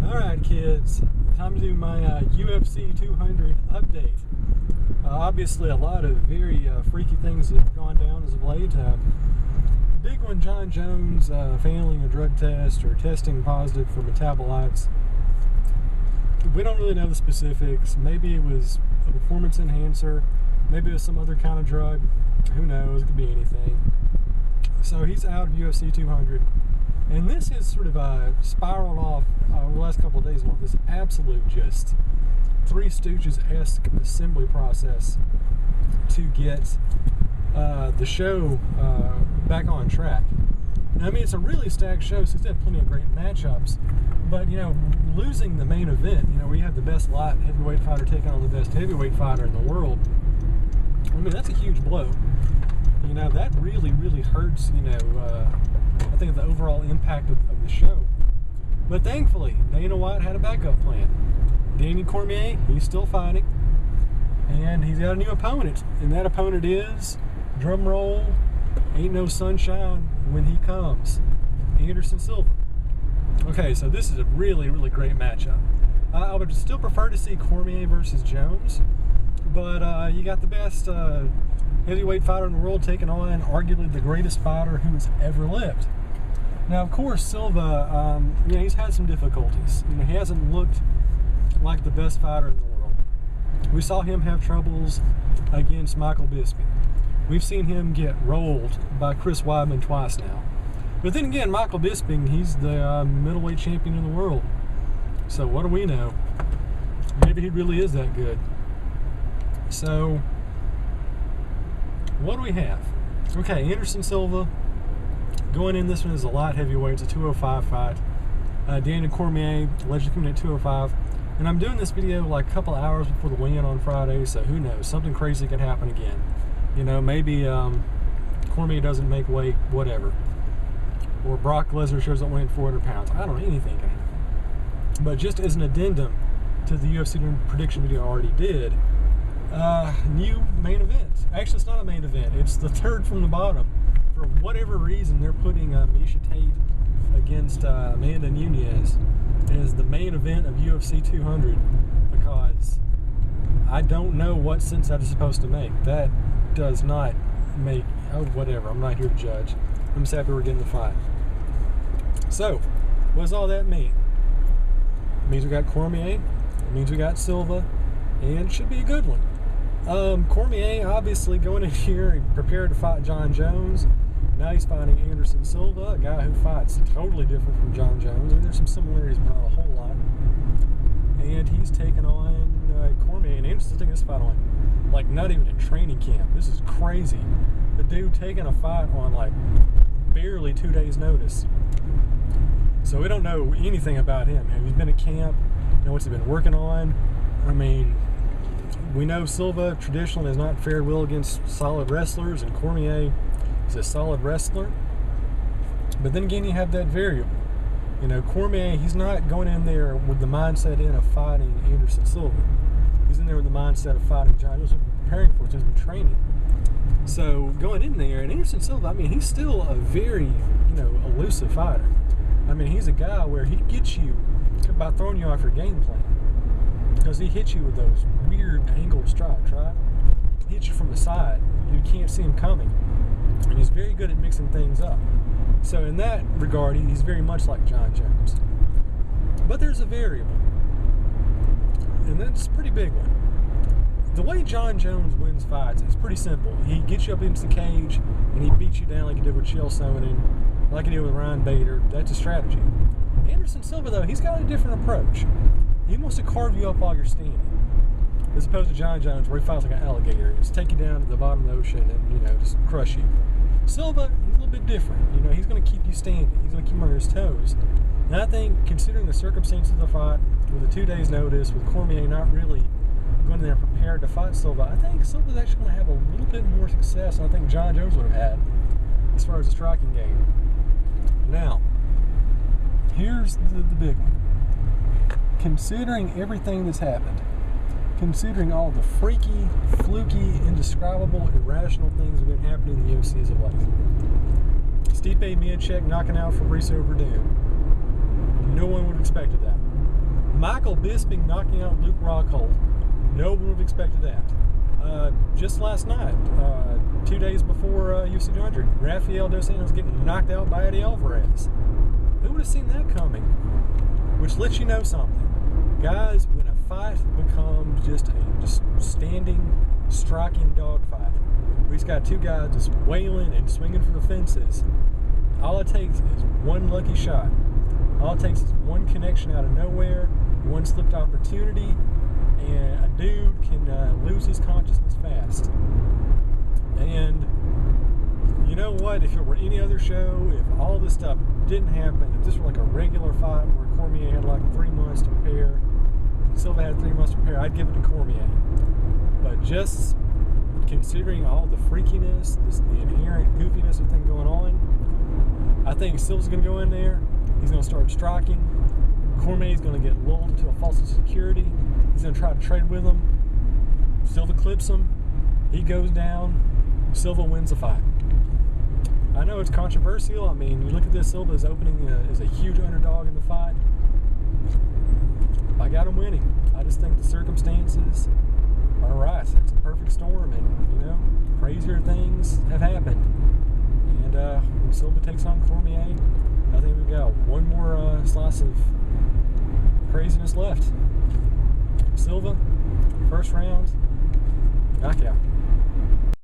Alright kids, time to do my UFC 200 update. Obviously a lot of very freaky things have gone down as of late. Big one, John Jones failing a drug test or testing positive for metabolites. We don't really know the specifics. Maybe it was a performance enhancer, maybe it was some other kind of drug, who knows, it could be anything. So he's out of UFC 200. And this has sort of spiraled off over the last couple of days on this absolute just Three Stooges-esque assembly process to get the show back on track. Now, I mean, it's a really stacked show, so it's had plenty of great matchups. But, you know, losing the main event, you know, where you have the best light heavyweight fighter taking on the best heavyweight fighter in the world, I mean, that's a huge blow. You know, that really, really hurts, you know, I think the overall impact of the show. But thankfully, Dana White had a backup plan. Danny Cormier, he's still fighting, and he's got a new opponent, and that opponent is, drum roll, ain't no sunshine when he comes, Anderson Silva. Okay, so this is a really, really great matchup. I would still prefer to see Cormier versus Jones, but you got the best heavyweight fighter in the world taking on arguably the greatest fighter who has ever lived. Now, of course, Silva, you know, he's had some difficulties. You know, he hasn't looked like the best fighter in the world. We saw him have troubles against Michael Bisping. We've seen him get rolled by Chris Weidman twice now. But then again, Michael Bisping, he's the middleweight champion in the world. So what do we know? Maybe he really is that good. So, what do we have? Okay, Anderson Silva going in this one is a light heavyweight. It's a 205 fight. Daniel Cormier, allegedly coming at 205. And I'm doing this video like a couple hours before the weigh-in on Friday, so who knows? Something crazy can happen again. You know, maybe Cormier doesn't make weight, whatever. Or Brock Lesnar shows up weighing 400 pounds. I don't know, anything can happen. But just as an addendum to the UFC prediction video I already did, new main event. Actually, it's not a main event. It's the third from the bottom. For whatever reason, they're putting Miesha Tate against Amanda Nunes as the main event of UFC 200 because I don't know what sense that is supposed to make. That does not make, oh, whatever. I'm not here to judge. I'm just happy we're getting the fight. So, what does all that mean? It means we got Cormier. It means we got Silva. And it should be a good one. Cormier obviously going in here and prepared to fight John Jones. Now he's fighting Anderson Silva, a guy who fights totally different from John Jones. I mean, there's some similarities, but not a whole lot. And he's taking on Cormier, and Anderson's taking this fight on, like, not even in training camp. This is crazy. The dude taking a fight on, like, barely 2 days' notice. So we don't know anything about him. Have he been at camp? You know, what's he been working on? I mean, we know Silva traditionally has not fared well against solid wrestlers, and Cormier is a solid wrestler. But then again, you have that variable. You know, Cormier, he's not going in there with the mindset of fighting Anderson Silva. He's in there with the mindset of fighting John. He's been preparing for it, he's been training. So going in there, and Anderson Silva, I mean, he's still a very, you know, elusive fighter. I mean, he's a guy where he gets you by throwing you off your game plan. Because he hits you with those weird angled strikes, right? He hits you from the side. You can't see him coming. And he's very good at mixing things up. So in that regard, he's very much like John Jones. But there's a variable. And that's a pretty big one. The way John Jones wins fights is pretty simple. He gets you up into the cage, and he beats you down like he did with Chael Sonnen, like he did with Ryan Bader. That's a strategy. Anderson Silva, though, he's got a different approach. He wants to carve you up while you're standing, as opposed to John Jones, where he fights like an alligator. Just take you down to the bottom of the ocean and, you know, just crush you. Silva, he's a little bit different. You know, he's going to keep you standing. He's going to keep him on his toes. And I think, considering the circumstances of the fight, with a 2 days' notice, with Cormier not really going in there prepared to fight Silva, I think Silva's actually going to have a little bit more success than I think John Jones would have had as far as the striking game. Now, here's the big one. Considering everything that's happened, considering all the freaky, fluky, indescribable, irrational things that have been happening in the UFC as of late. Stipe Miocic knocking out Fabrice Verdun. No one would have expected that. Michael Bisping knocking out Luke Rockhold. No one would have expected that. Just last night, 2 days before UFC 200, Rafael dos Anjos getting knocked out by Eddie Alvarez. Who would have seen that coming? Which lets you know something. Guys, when a fight becomes just standing, striking dogfight, we just got two guys just wailing and swinging for the fences, all it takes is one lucky shot. All it takes is one connection out of nowhere, one slipped opportunity, and a dude can lose his consciousness fast. And you know what? If it were any other show, if all this stuff didn't happen, if this were like a regular fight where Cormier had like 3 months to prepare, Silva had 3 months to prepare, I'd give it to Cormier. But just considering all the freakiness, the inherent goofiness of things going on, I think Silva's going to go in there. He's going to start striking. Cormier's going to get lulled into a false sense of security. He's going to try to trade with him. Silva clips him. He goes down. Silva wins the fight. I know it's controversial. I mean, you look at this, Silva is opening as a huge underdog in the fight. I got him winning. I just think the circumstances are right. It's a perfect storm, and, you know, crazier things have happened. And when Silva takes on Cormier, I think we've got one more slice of craziness left. Silva, first round, knockout.